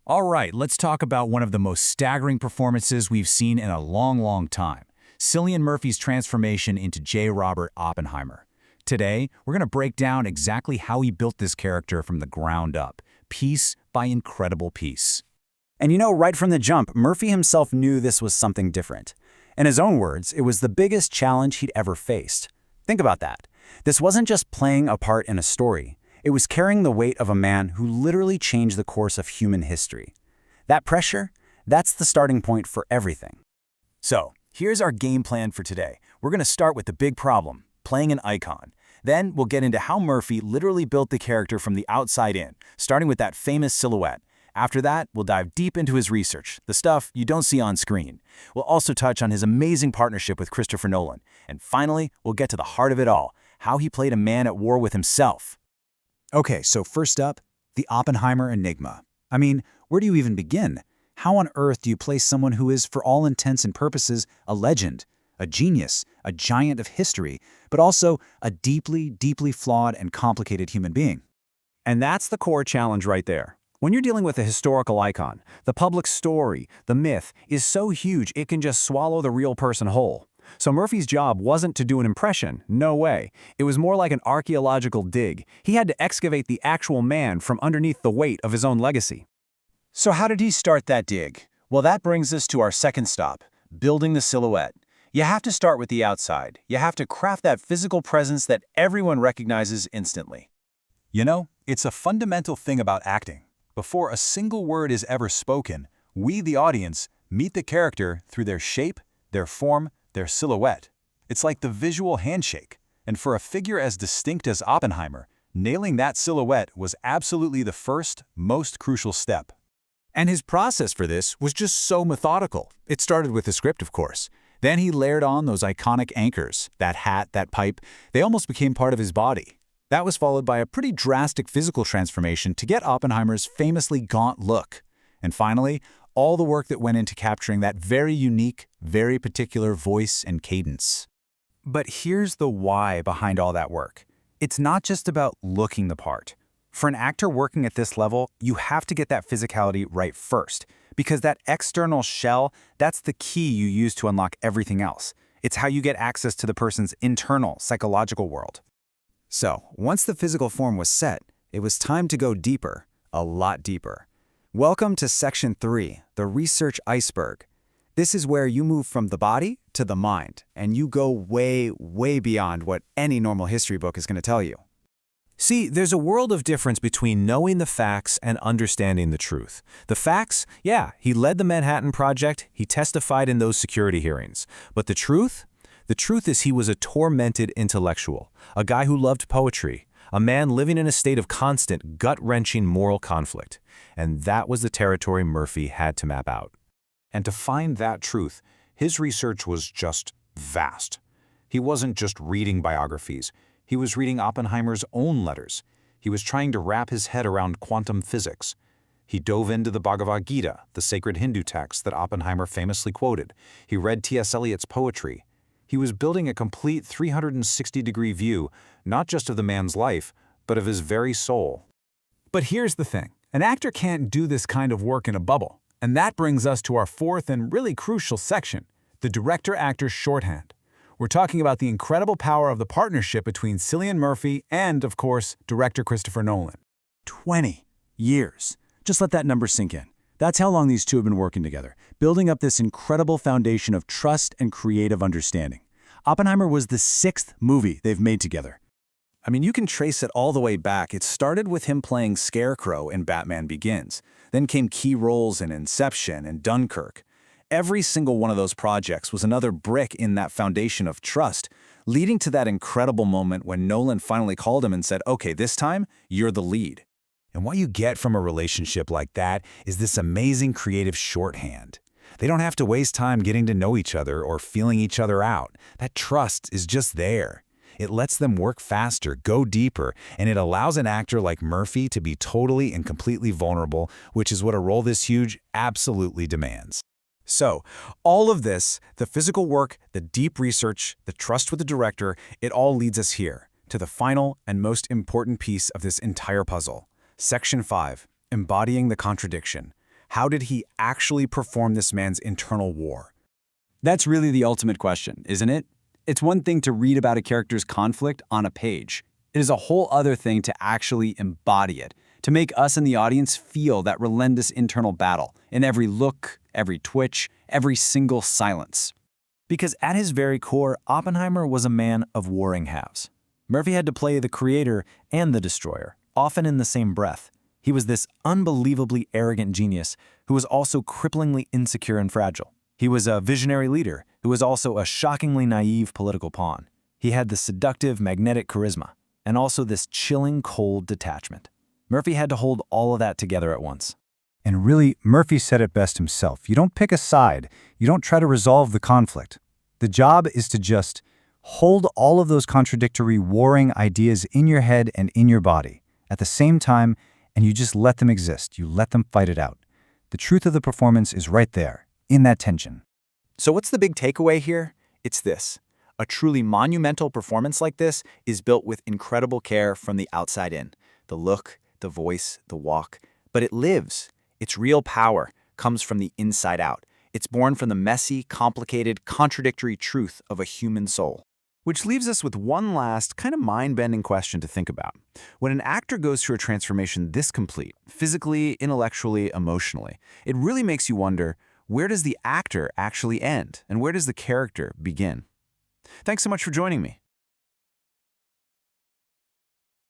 All right, let's talk about one of the most staggering performances we've seen in a long, long time. Cillian Murphy's transformation into J. Robert Oppenheimer. Today, we're going to break down exactly how he built this character from the ground up, piece by incredible piece. And right from the jump, Murphy himself knew this was something different. In his own words, it was the biggest challenge he'd ever faced. Think about that. This wasn't just playing a part in a story. It was carrying the weight of a man who literally changed the course of human history. That pressure, that's the starting point for everything. So, here's our game plan for today. We're going to start with the big problem, playing an icon. Then we'll get into how Murphy literally built the character from the outside in, starting with that famous silhouette. After that, we'll dive deep into his research, the stuff you don't see on screen. We'll also touch on his amazing partnership with Christopher Nolan. And finally, we'll get to the heart of it all, how he played a man at war with himself. Okay, so first up, the Oppenheimer enigma. I mean, where do you even begin? How on earth do you place someone who is, for all intents and purposes, a legend, a genius, a giant of history, but also a deeply, deeply flawed and complicated human being? And that's the core challenge right there. When you're dealing with a historical icon, the public story, the myth, is so huge it can just swallow the real person whole. So Murphy's job wasn't to do an impression, no way. It was more like an archaeological dig. He had to excavate the actual man from underneath the weight of his own legacy. So how did he start that dig? Well, that brings us to our second stop, building the silhouette. You have to start with the outside. You have to craft that physical presence that everyone recognizes instantly. It's a fundamental thing about acting. Before a single word is ever spoken, we, the audience, meet the character through their shape, their form, their silhouette. It's like the visual handshake. And for a figure as distinct as Oppenheimer, nailing that silhouette was absolutely the first, most crucial step. And his process for this was just so methodical. It started with the script, of course. Then he layered on those iconic anchors, that hat, that pipe. They almost became part of his body. That was followed by a pretty drastic physical transformation to get Oppenheimer's famously gaunt look. And finally, all the work that went into capturing that very unique, very particular voice and cadence. But here's the why behind all that work. It's not just about looking the part. For an actor working at this level, you have to get that physicality right first, because that external shell, that's the key you use to unlock everything else. It's how you get access to the person's internal, psychological world. So, once the physical form was set, it was time to go deeper, a lot deeper. Welcome to Section 3, the research iceberg. This is where you move from the body to the mind, and you go way, way beyond what any normal history book is going to tell you. See, there's a world of difference between knowing the facts and understanding the truth. The facts, yeah, he led the Manhattan Project, he testified in those security hearings. But the truth? The truth is he was a tormented intellectual, a guy who loved poetry, a man living in a state of constant, gut-wrenching moral conflict. And that was the territory Murphy had to map out. And to find that truth, his research was just vast. He wasn't just reading biographies. He was reading Oppenheimer's own letters. He was trying to wrap his head around quantum physics. He dove into the Bhagavad Gita, the sacred Hindu text that Oppenheimer famously quoted. He read T.S. Eliot's poetry. He was building a complete 360-degree view, not just of the man's life, but of his very soul. But here's the thing. An actor can't do this kind of work in a bubble. And that brings us to our fourth and really crucial section, the director-actor shorthand. We're talking about the incredible power of the partnership between Cillian Murphy and, of course, director Christopher Nolan. 20 years. Just let that number sink in. That's how long these two have been working together, building up this incredible foundation of trust and creative understanding. Oppenheimer was the 6th movie they've made together. I mean, you can trace it all the way back. It started with him playing Scarecrow in Batman Begins. Then came key roles in Inception and Dunkirk. Every single one of those projects was another brick in that foundation of trust, leading to that incredible moment when Nolan finally called him and said, okay, this time, you're the lead. And what you get from a relationship like that is this amazing creative shorthand. They don't have to waste time getting to know each other or feeling each other out. That trust is just there. It lets them work faster, go deeper, and it allows an actor like Murphy to be totally and completely vulnerable, which is what a role this huge absolutely demands. So, all of this, the physical work, the deep research, the trust with the director, it all leads us here, to the final and most important piece of this entire puzzle. Section 5, Embodying the Contradiction. How did he actually perform this man's internal war? That's really the ultimate question, isn't it? It's one thing to read about a character's conflict on a page. It is a whole other thing to actually embody it, to make us in the audience feel that relentless internal battle in every look, every twitch, every single silence. Because at his very core, Oppenheimer was a man of warring halves. Murphy had to play the creator and the destroyer, often in the same breath. He was this unbelievably arrogant genius who was also cripplingly insecure and fragile. He was a visionary leader who was also a shockingly naive political pawn. He had the seductive, magnetic charisma, and also this chilling, cold detachment. Murphy had to hold all of that together at once. And really, Murphy said it best himself. You don't pick a side. You don't try to resolve the conflict. The job is to just hold all of those contradictory, warring ideas in your head and in your body at the same time, and you just let them exist. You let them fight it out. The truth of the performance is right there, in that tension. So what's the big takeaway here? It's this. A truly monumental performance like this is built with incredible care from the outside in. The look, the voice, the walk. But it lives. Its real power comes from the inside out. It's born from the messy, complicated, contradictory truth of a human soul. Which leaves us with one last, kind of mind-bending question to think about. When an actor goes through a transformation this complete, physically, intellectually, emotionally, it really makes you wonder, where does the actor actually end, and where does the character begin? Thanks so much for joining me.